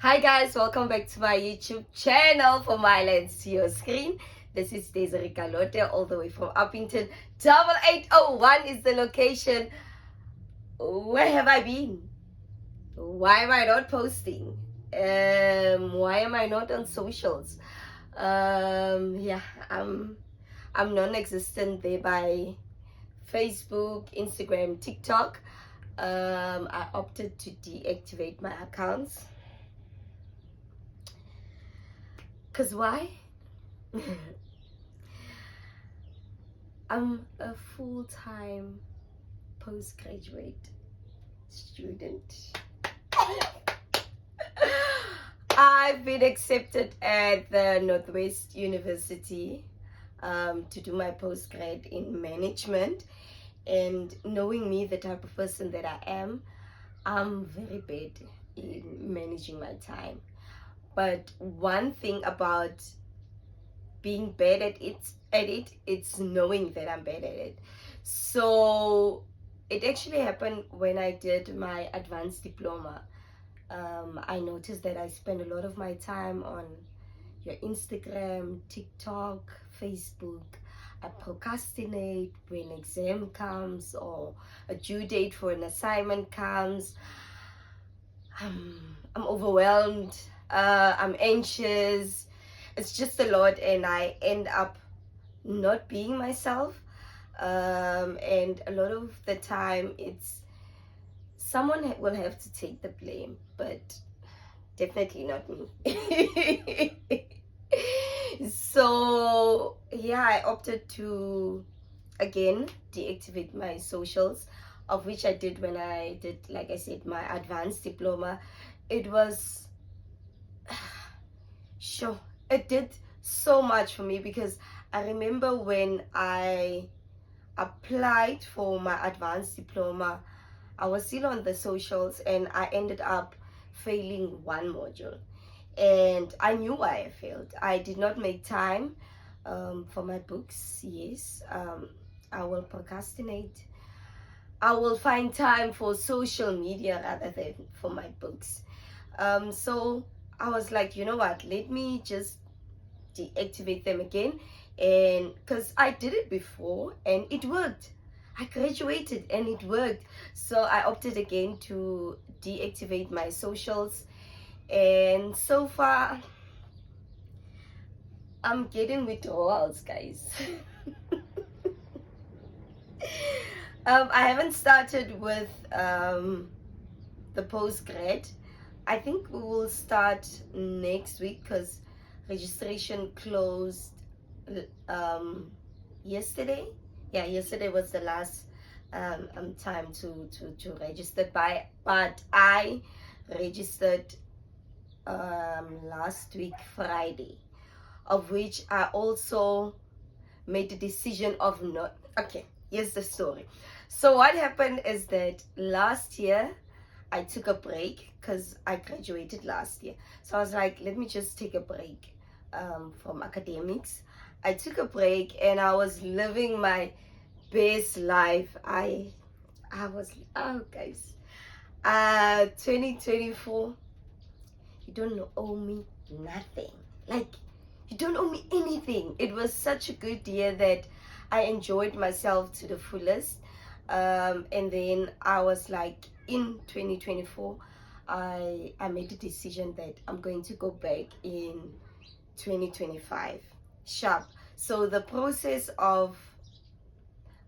Hi guys, welcome back to my YouTube channel. For my lens to your screen, this is Desiree Kalote, all the way from Uppington. 8801 is the location. Where have I been? Why am I not posting? Why am I not on socials? Yeah, I'm non-existent there by Facebook, Instagram, TikTok. I opted to deactivate my accounts. Cause why? I'm a full-time postgraduate student. I've been accepted at the Northwest University to do my postgrad in management, and knowing me, the type of person that I am, I'm very bad in managing my time. But one thing about being bad at it's knowing that I'm bad at it. So it actually happened when I did my advanced diploma. I noticed that I spend a lot of my time on your Instagram, TikTok, Facebook. I procrastinate when exam comes or a due date for an assignment comes. I'm overwhelmed. I'm anxious. It's just a lot, and I end up not being myself. And a lot of the time, it's someone will have to take the blame, but definitely not me. So yeah, I opted to again deactivate my socials, of which I did when I did, like I said, my advanced diploma. It was sure, it did so much for me, because I remember when I applied for my advanced diploma, I was still on the socials and I ended up failing one module. And I knew why I failed. I did not make time for my books. Yes, I will procrastinate. I will find time for social media rather than for my books. So I was like, you know what, let me just deactivate them again. And because I did it before and it worked, I graduated and it worked. So I opted again to deactivate my socials, and so far I'm getting withdrawals, guys. I haven't started with the postgrad. I think we will start next week because registration closed yesterday. Yeah, yesterday was the last time to register by, but I registered last week Friday, of which I also made the decision of not. Okay, here's the story. So what happened is that last year I took a break because I graduated last year. So I was like, let me just take a break from academics. I took a break and I was living my best life. I was, oh guys, 2024, you don't owe me nothing. Like, you don't owe me anything. It was such a good year that I enjoyed myself to the fullest. And then I was like, in 2024, I made a decision that I'm going to go back in 2025 sharp. So the process of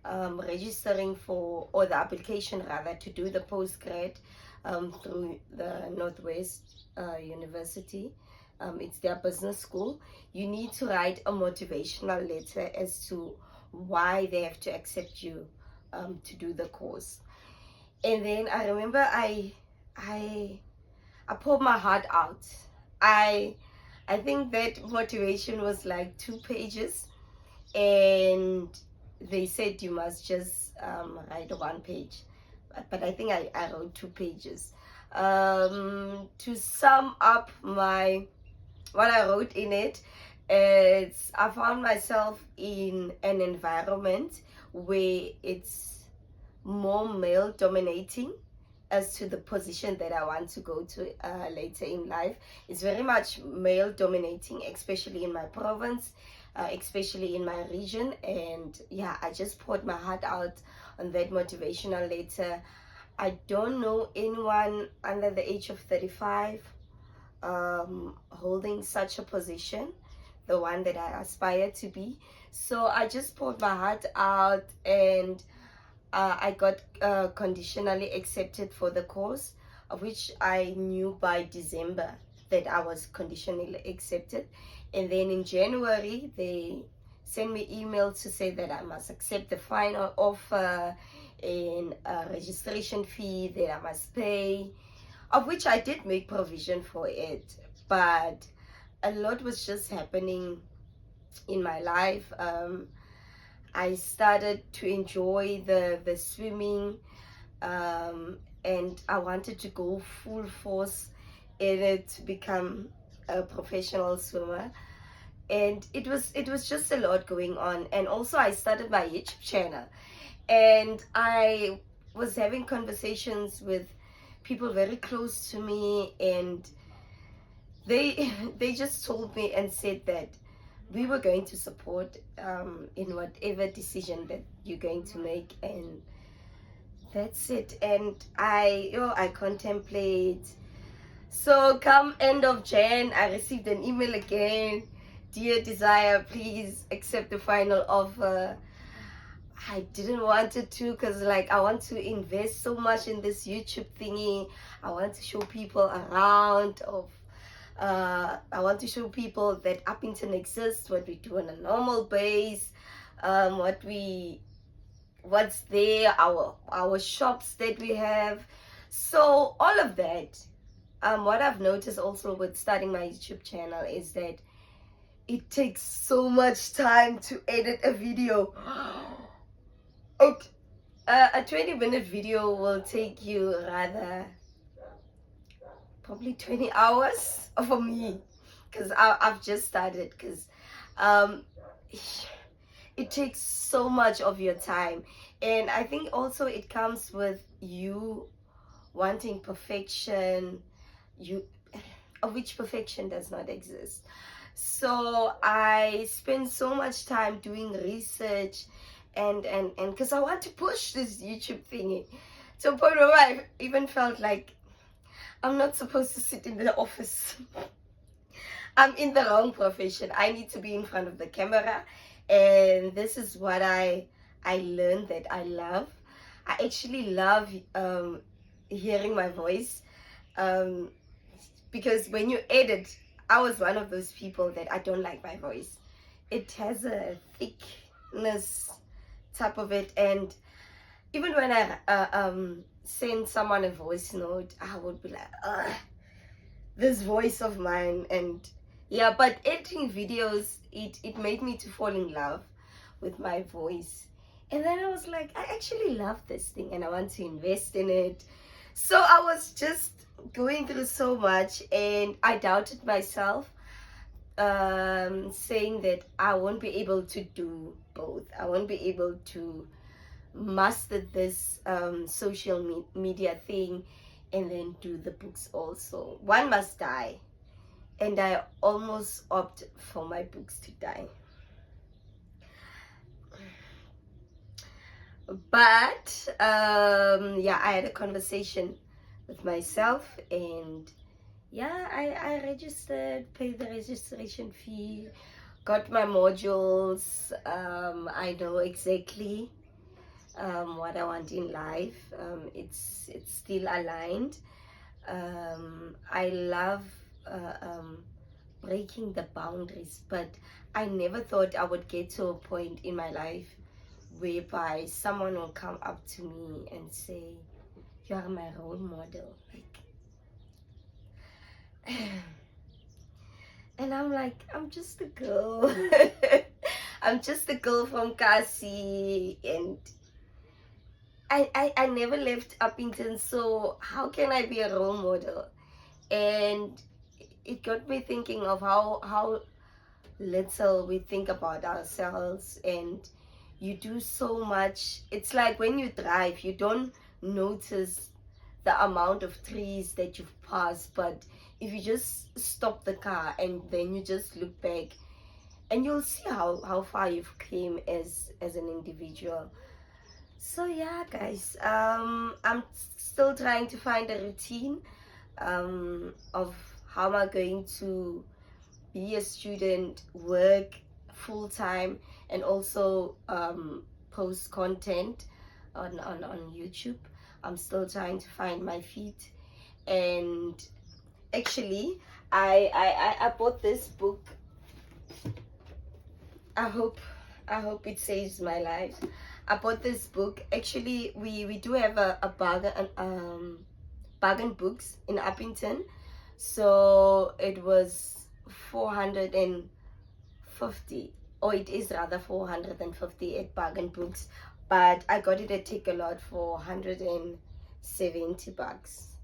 registering for, or the application rather, to do the postgrad through the Northwest University, it's their business school. You need to write a motivational letter as to why they have to accept you to do the course. And then I remember I poured my heart out. I think that motivation was like 2 pages, and they said you must just write 1 page, but I think I wrote 2 pages to sum up what I wrote in it. It's, I found myself in an environment where it's more male dominating, as to the position that I want to go to later in life. It's very much male dominating, especially in my province, especially in my region. And yeah, I just poured my heart out on that motivational letter. I don't know anyone under the age of 35 holding such a position, the one that I aspire to be. So I just poured my heart out, and I got conditionally accepted for the course, of which I knew by December that I was conditionally accepted. And then in January, they sent me email to say that I must accept the final offer and a registration fee that I must pay, of which I did make provision for it. But a lot was just happening in my life. I started to enjoy the swimming, and I wanted to go full force in it to become a professional swimmer. And it was just a lot going on. And also I started my YouTube channel, and I was having conversations with people very close to me, and they just told me and said that we were going to support in whatever decision that you're going to make, and that's it. And I contemplate. So come end of Jan, I received an email again. Dear Desire, please accept the final offer. I didn't want it to, because like I want to invest so much in this YouTube thingy. I want to show people around of I want to show people that Uppington exists, what we do on a normal base, what's there, our shops that we have. So all of that. What I've noticed also with starting my YouTube channel is that it takes so much time to edit a video. Okay. A 20-minute video will take you rather probably 20 hours for me, because I've just started, because it takes so much of your time. And I think also it comes with you wanting perfection, of which perfection does not exist. So I spend so much time doing research, and because I want to push this YouTube thingy to a point where I even felt like I'm not supposed to sit in the office. I'm in the wrong profession. I need to be in front of the camera, and this is what I learned that I love. I actually love hearing my voice, because when you edit, I was one of those people that I don't like my voice. It has a thickness type of it, and even when I send someone a voice note, I would be like, ugh, this voice of mine. And yeah, but editing videos, it made me to fall in love with my voice. And then I was like, I actually love this thing and I want to invest in it. So I was just going through so much, and I doubted myself, saying that I won't be able to do both. I won't be able to master this social media thing and then do the books also. One must die, and I almost opt for my books to die. But yeah, I had a conversation with myself, and yeah, I registered, paid the registration fee, got my modules. I know exactly what I want in life. It's still aligned. I love breaking the boundaries, but I never thought I would get to a point in my life whereby someone will come up to me and say, you are my role model, like and I'm like, I'm just a girl. I'm just a girl from Kasi, and I never left Uppington, so how can I be a role model? And it got me thinking of how little we think about ourselves, and you do so much. It's like when you drive, you don't notice the amount of trees that you've passed, but if you just stop the car and then you just look back, and you'll see how far you've came as an individual. So yeah, guys, I'm still trying to find a routine of how am I going to be a student, work full time, and also post content on YouTube. I'm still trying to find my feet. And actually, I bought this book. I hope it saves my life. I bought this book. Actually, we do have a bargain books in Uppington, so it was 450, or it is rather 450 at bargain books, but I got it at Take a Lot for 170 bucks,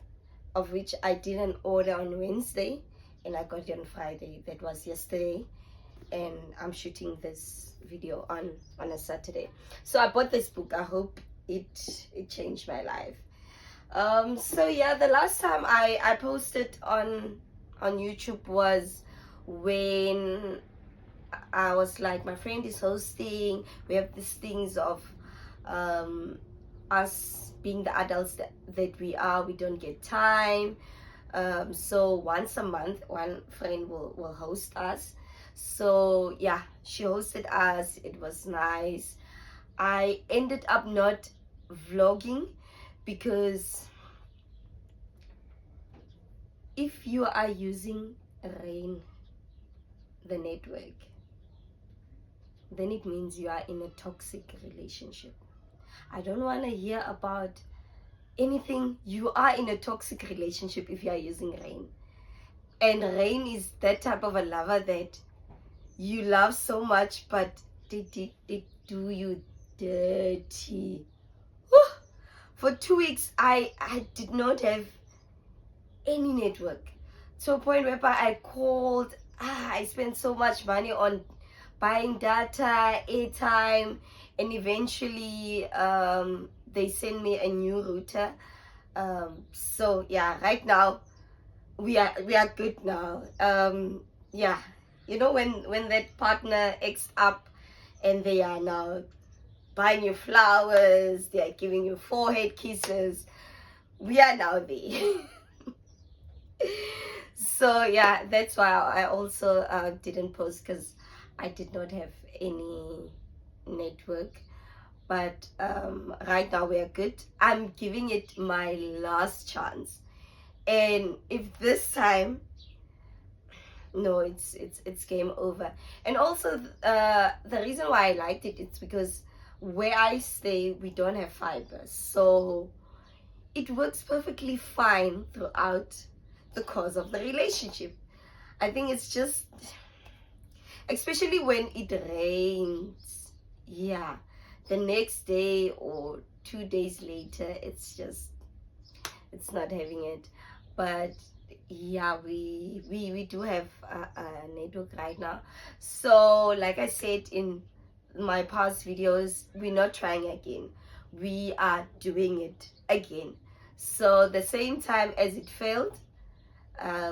of which I did an order on Wednesday and I got it on Friday. That was yesterday, and I'm shooting this video on a Saturday. So I bought this book. I hope it changed my life. So yeah, the last time I posted on YouTube was when I was like, my friend is hosting, we have these things of us being the adults that we are, we don't get time. So once a month one friend will host us. So yeah, she hosted us. It was nice. I ended up not vlogging because if you are using Rain, the network, then it means you are in a toxic relationship. I don't want to hear about anything. You are in a toxic relationship if you are using Rain. And Rain is that type of a lover that you love so much, but they do you dirty. Whew. For 2 weeks, I did not have any network, to a point whereby I called. I spent so much money on buying data, airtime, and eventually they sent me a new router. So yeah, right now we are good now. Yeah, you know, when that partner acts up and they are now buying you flowers, they are giving you forehead kisses, we are now there. So yeah, that's why I also didn't post, because I did not have any network. But right now we are good. I'm giving it my last chance, and if this time, no, it's game over. And also the reason why I liked it, it's because where I stay we don't have fiber, so it works perfectly fine throughout the course of the relationship. I think it's just, especially when it rains, yeah, the next day or 2 days later, it's not having it. But yeah, we do have a network right now. So like I said in my past videos, we're not trying again, we are doing it again. So the same time as it failed,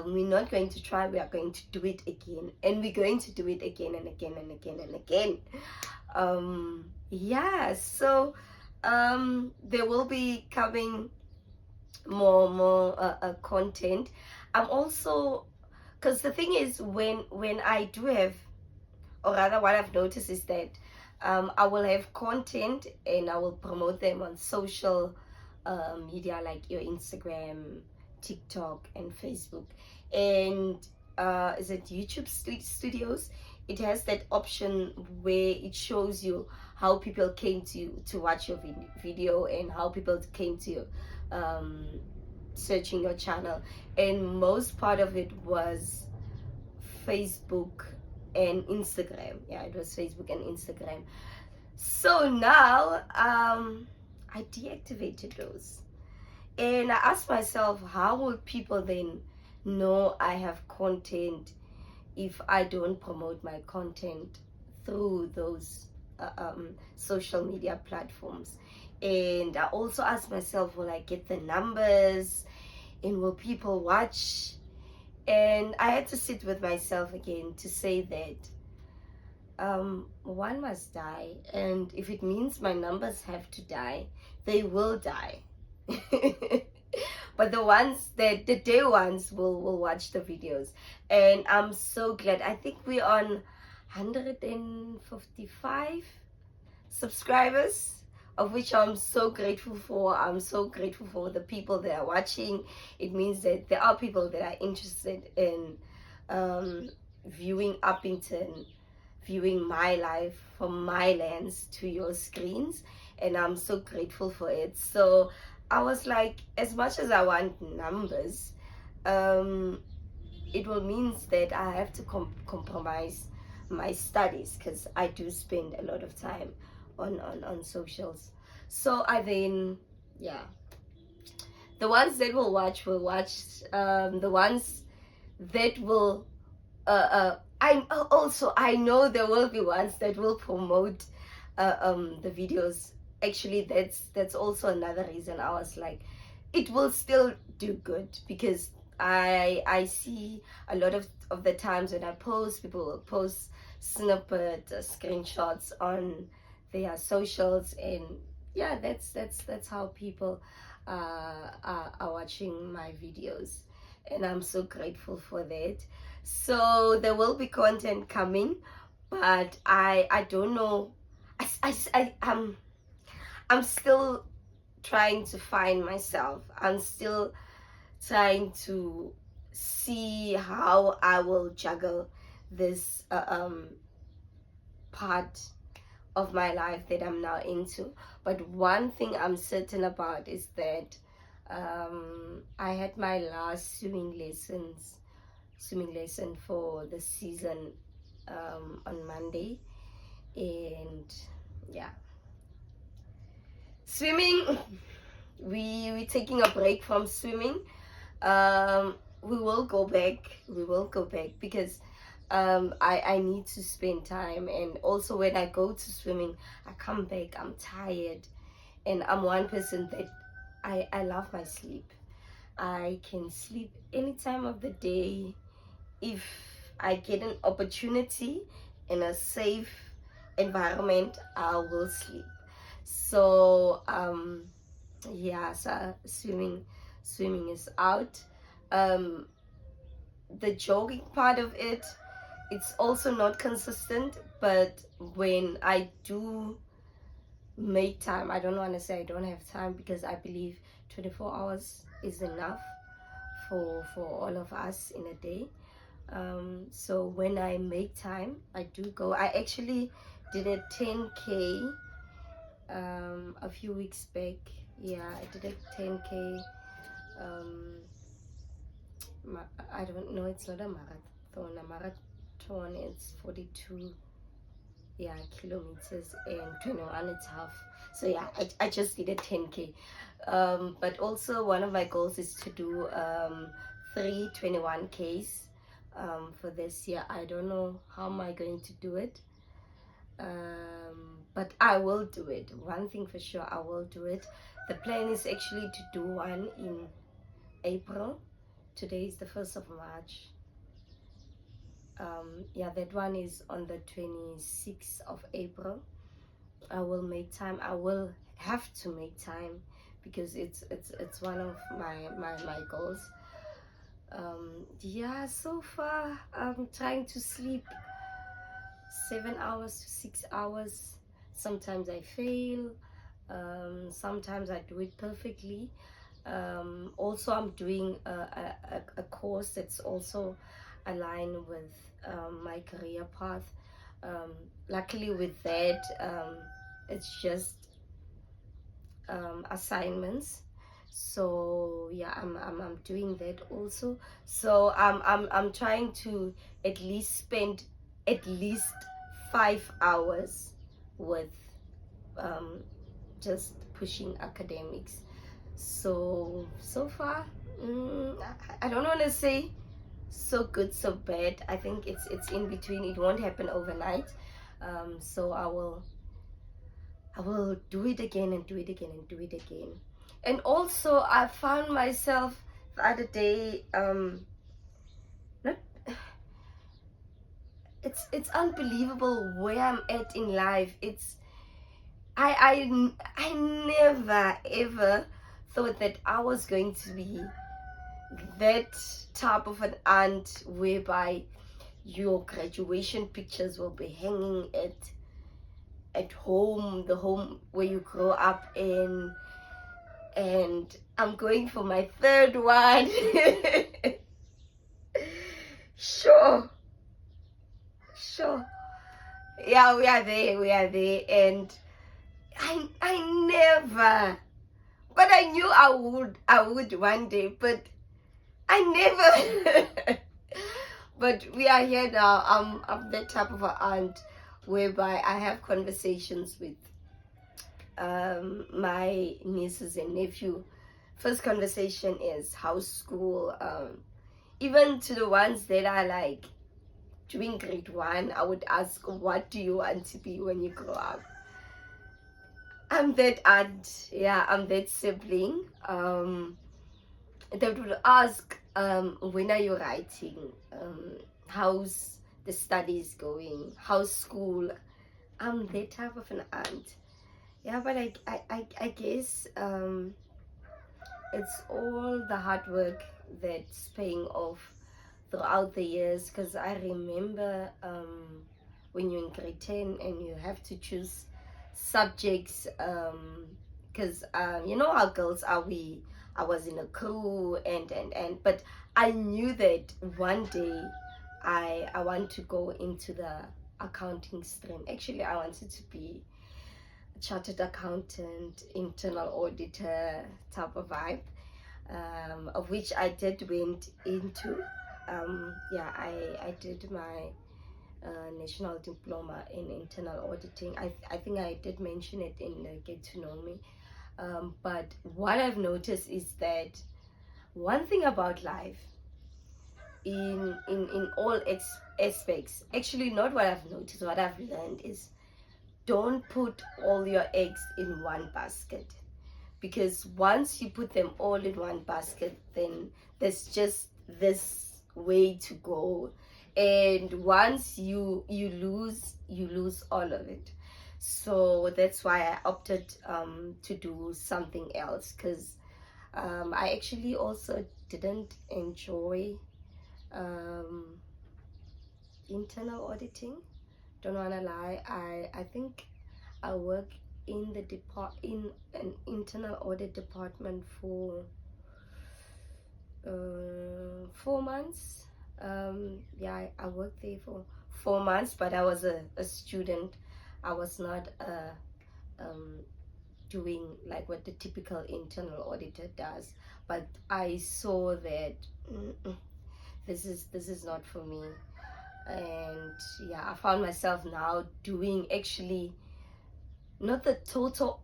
we're not going to try, we are going to do it again, and we're going to do it again and again and again and again. Yeah, so there will be coming more content. I'm also, because the thing is, when I do have, or rather what I've noticed is that I will have content and I will promote them on social media like your Instagram, TikTok, and Facebook. And is it YouTube Studios? It has that option where it shows you how people came to watch your video and how people came to searching your channel. And most part of it was Facebook and Instagram. Yeah, it was Facebook and Instagram. So now I deactivated those, and I asked myself, how will people then know I have content if I don't promote my content through those social media platforms? And I also ask myself, will I get the numbers, and will people watch? And I had to sit with myself again to say that one must die, and if it means my numbers have to die, they will die. But the ones that the day ones will watch the videos, and I'm so glad. I think we're on 155 subscribers, of which I'm so grateful for. I'm so grateful for the people that are watching. It means that there are people that are interested in viewing Uppington, viewing my life from my lens to your screens, and I'm so grateful for it. So I was like, as much as I want numbers, it will means that I have to compromise my studies, because I do spend a lot of time on socials. So I then, yeah, the ones that will watch, the ones that will I know there will be ones that will promote the videos. Actually, that's also another reason I was like, it will still do good, because I see a lot of the times when I post, people will post snippet screenshots on their socials, and yeah, that's how people are watching my videos, and I'm so grateful for that. So there will be content coming, but I don't know. I'm still trying to find myself. I'm still trying to see how I will juggle this part of my life that I'm now into. But one thing I'm certain about is that I had my last swimming lesson for the season on Monday, and yeah, swimming. We taking a break from swimming. We will go back. We will go back, because I need to spend time, and also when I go to swimming, I come back, I'm tired, and I'm one person that I love my sleep. I can sleep any time of the day if I get an opportunity in a safe environment. I will sleep. So yeah, so swimming is out. The jogging part of it, it's also not consistent, but when I do make time, I don't want to say I don't have time, because I believe 24 hours is enough for all of us in a day. So when I make time, I do go. I actually did a 10K a few weeks back. Yeah, I did a 10K. I don't know, it's not a marathon. A marathon, it's 42 kilometers, and 21 it's half. So yeah, I just did a 10K. But also one of my goals is to do 3 21Ks for this year. I don't know how am I going to do it, but I will do it. One thing for sure, I will do it. The plan is actually to do one in April. Today is the 1st of March. Yeah, that one is on the 26th of April. I will make time. I will have to make time, because it's one of my goals. Yeah, so far I'm trying to sleep 7 hours to 6 hours. Sometimes I fail, sometimes I do it perfectly. Also, I'm doing a course that's also aligned with my career path. Luckily with that, it's just assignments. So yeah, I'm doing that also. So I'm trying to at least spend at least 5 hours with just pushing academics. So far, I don't want to say so good, so bad. I think it's in between. It won't happen overnight. So I will do it again and do it again and do it again. And also I found myself the other day, not it's unbelievable where I'm at in life. It's I never ever thought that I was going to be that type of an aunt whereby your graduation pictures will be hanging at home, the home where you grow up in. And I'm going for my third one. Sure. Yeah, we are there. And I never, but I knew I would one day, but I never. But we are here now. I'm that type of an aunt whereby I have conversations with my nieces and nephew. First conversation is how's school. Even to the ones that are like doing grade 1, I would ask, what do you want to be when you grow up? I'm that aunt, yeah, I'm that sibling. That would ask, when are you writing? How's the studies going? How's school? I'm that type of an aunt. Yeah, but I guess it's all the hard work that's paying off throughout the years. Because I remember when you're in grade 10 and you have to choose subjects, because you know how girls are, I was in a crew and but I knew that one day I want to go into the accounting stream. Actually, I wanted to be a chartered accountant, internal auditor type of vibe, of which I did went into. Yeah, I did my national diploma in internal auditing. I think I did mention it in Get to Know Me. But what I've noticed is that one thing about life, in all aspects, actually not what I've noticed, what I've learned is, don't put all your eggs in one basket, because once you put them all in one basket, then there's just this way to go, and once you lose all of it. So that's why I opted to do something else, because I actually also didn't enjoy internal auditing. Don't wanna lie, I think I work in the in an internal audit department for 4 months. Yeah, I worked there for 4 months, but I was a student. I was not doing like what the typical internal auditor does, but I saw that this is not for me. And yeah, I found myself now doing actually not the total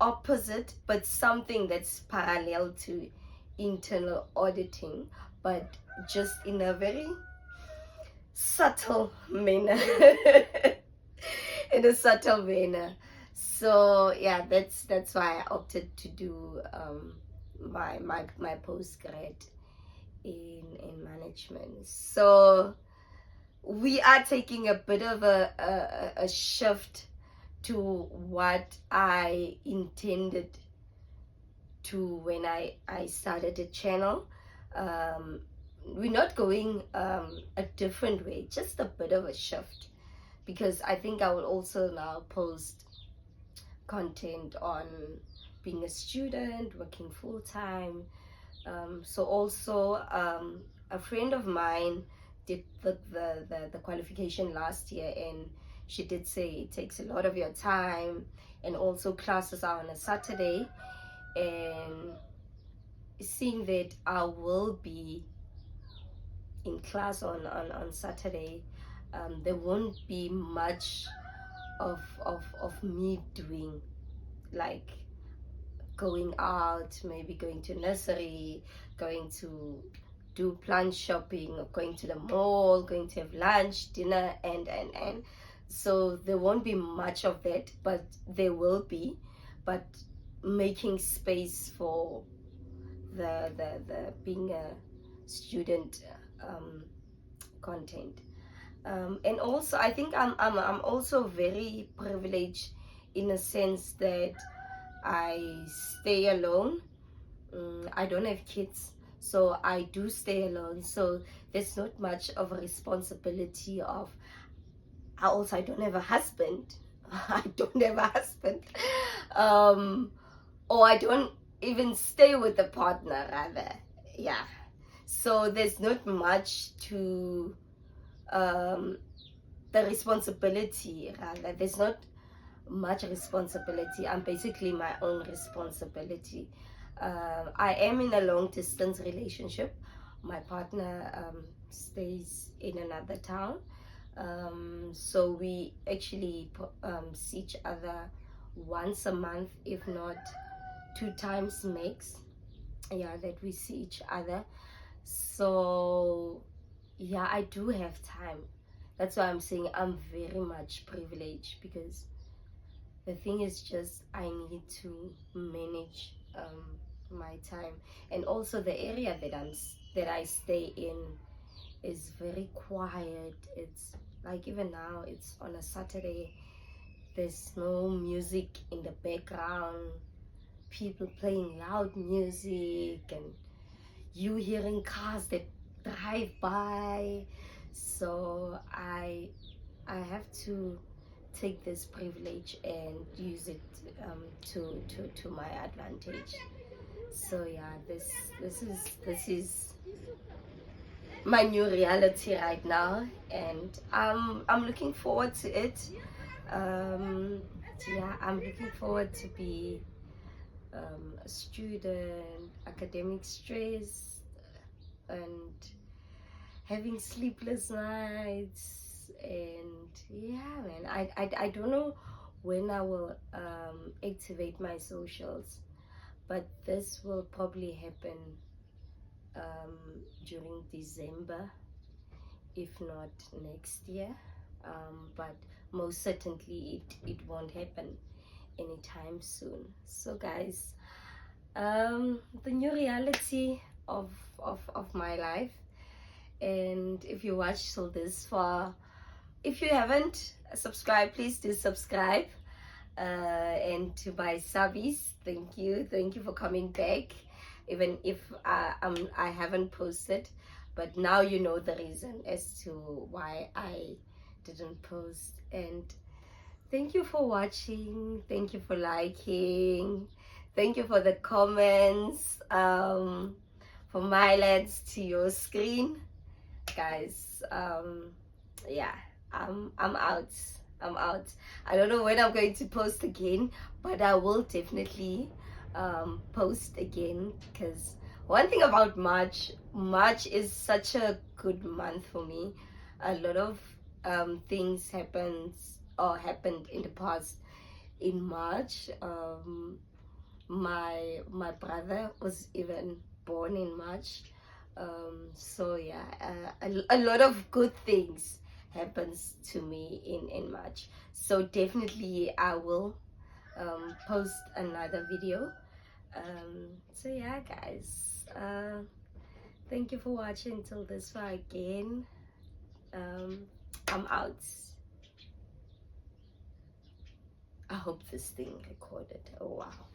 opposite, but something that's parallel to internal auditing, but just in a very subtle manner. In a subtle manner. So yeah, that's why I opted to do my postgrad in management. So we are taking a bit of a shift to what I intended to when I started the channel. We're not going a different way, just a bit of a shift, because I think I will also now post content on being a student, working full-time. So also a friend of mine did the qualification last year, and she did say it takes a lot of your time, and also classes are on a Saturday, and seeing that I will be in class on Saturday, there won't be much of me doing, like going out, maybe going to nursery, going to do plant shopping, or going to the mall, going to have lunch, dinner, and so there won't be much of that, but there will be. But making space for the being a student content. And also I think I'm also very privileged in a sense that I stay alone. I don't have kids, so I do stay alone, so there's not much of a responsibility of. I don't have a husband. I don't have a husband. um or I don't even stay with a partner, rather. Yeah, so there's not much to um the responsibility, rather. There's not much responsibility. I'm basically my own responsibility. I am in a long distance relationship. My partner stays in another town, so we actually see each other once a month, if not 2 times max. Yeah, that we see each other. So yeah, I do have time. That's why I'm saying I'm very much privileged, because the thing is just I need to manage my time. And also the area that I stay in is very quiet. It's like, even now it's on a Saturday, there's no music in the background, people playing loud music, and you hearing cars that drive by. So I have to take this privilege and use it to my advantage. So yeah, this is my new reality right now, and I'm looking forward to it. um yeah, I'm looking forward to be a student, academic stress, and having sleepless nights. And yeah, man, I don't know when I will activate my socials, but this will probably happen during December, if not next year. But most certainly it won't happen anytime soon. So guys, the new reality of my life. And if you watched till this far, if you haven't subscribed, please do subscribe. And to my subbies, thank you for coming back, even if I haven't posted, but now you know the reason as to why I didn't post. And thank you for watching, thank you for liking, thank you for the comments, from my lads to your screen, guys. Yeah, I'm out. I'm out. I don't know when I'm going to post again, but I will definitely post again, because one thing about March is such a good month for me. A lot of things happened in the past in March. My brother was even born in March. So yeah, a lot of good things happens to me in March. So definitely I will post another video. So yeah, guys, thank you for watching till this far again. I'm out. I hope this thing recorded. Oh wow.